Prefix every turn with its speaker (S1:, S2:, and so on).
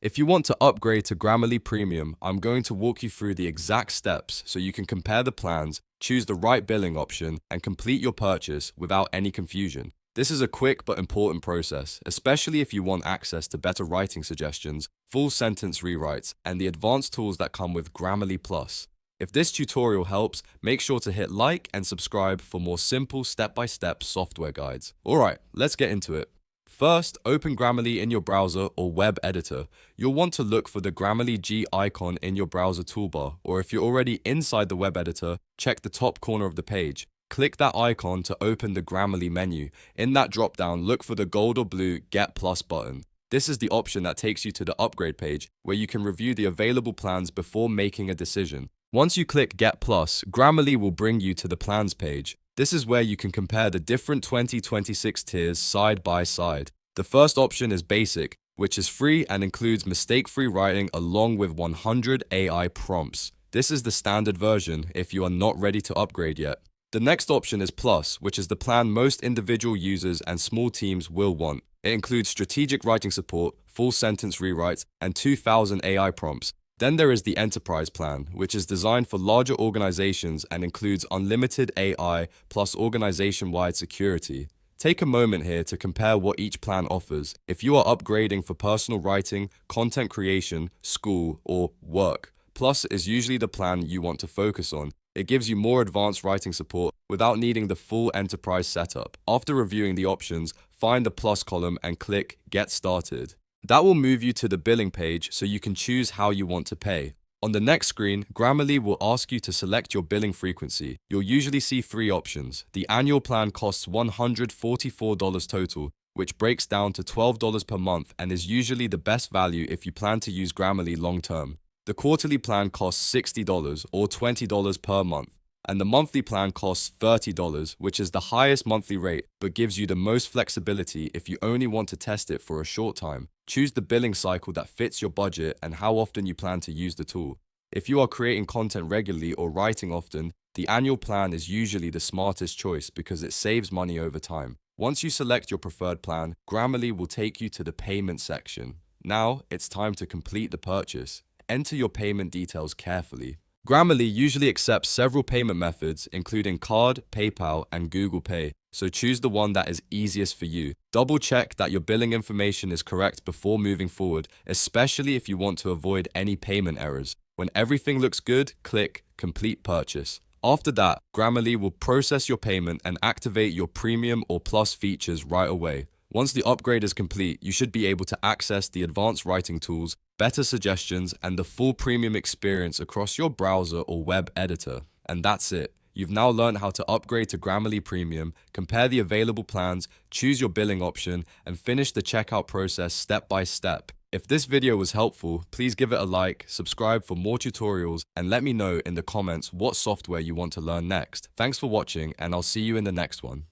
S1: If you want to upgrade to Grammarly Premium, I'm going to walk you through the exact steps so you can compare the plans, choose the right billing option, and complete your purchase without any confusion. This is a quick but important process, especially if you want access to better writing suggestions, full sentence rewrites, and the advanced tools that come with Grammarly Plus. If this tutorial helps, make sure to hit like and subscribe for more simple step-by-step software guides. Alright, let's get into it. First, open Grammarly in your browser or web editor. You'll want to look for the Grammarly G icon in your browser toolbar, or if you're already inside the web editor, check the top corner of the page. Click that icon to open the Grammarly menu. In that drop-down, look for the gold or blue Get Plus button. This is the option that takes you to the upgrade page, where you can review the available plans before making a decision. Once you click Get Plus, Grammarly will bring you to the plans page. This is where you can compare the different 2026 tiers side by side. The first option is Basic, which is free and includes mistake-free writing along with 100 AI prompts. This is the standard version if you are not ready to upgrade yet. The next option is Plus, which is the plan most individual users and small teams will want. It includes strategic writing support, full sentence rewrites, and 2,000 AI prompts. Then there is the Enterprise plan, which is designed for larger organizations and includes unlimited AI plus organization-wide security. Take a moment here to compare what each plan offers. If you are upgrading for personal writing, content creation, school, or work, Plus is usually the plan you want to focus on. It gives you more advanced writing support without needing the full enterprise setup. After reviewing the options, find the Plus column and click Get Started. That will move you to the billing page so you can choose how you want to pay. On the next screen, Grammarly will ask you to select your billing frequency. You'll usually see three options. The annual plan costs $144 total, which breaks down to $12 per month and is usually the best value if you plan to use Grammarly long term. The quarterly plan costs $60 or $20 per month, and the monthly plan costs $30, which is the highest monthly rate but gives you the most flexibility if you only want to test it for a short time. Choose the billing cycle that fits your budget and how often you plan to use the tool. If you are creating content regularly or writing often, the annual plan is usually the smartest choice because it saves money over time. Once you select your preferred plan, Grammarly will take you to the payment section. Now it's time to complete the purchase. Enter your payment details carefully. Grammarly usually accepts several payment methods, including card, PayPal, and Google Pay, so choose the one that is easiest for you. Double check that your billing information is correct before moving forward, especially if you want to avoid any payment errors. When everything looks good, click Complete Purchase. After that, Grammarly will process your payment and activate your Premium or Plus features right away. Once the upgrade is complete, you should be able to access the advanced writing tools, better suggestions, and the full premium experience across your browser or web editor. And that's it. You've now learned how to upgrade to Grammarly Premium, compare the available plans, choose your billing option, and finish the checkout process step by step. If this video was helpful, please give it a like, subscribe for more tutorials, and let me know in the comments what software you want to learn next. Thanks for watching, and I'll see you in the next one.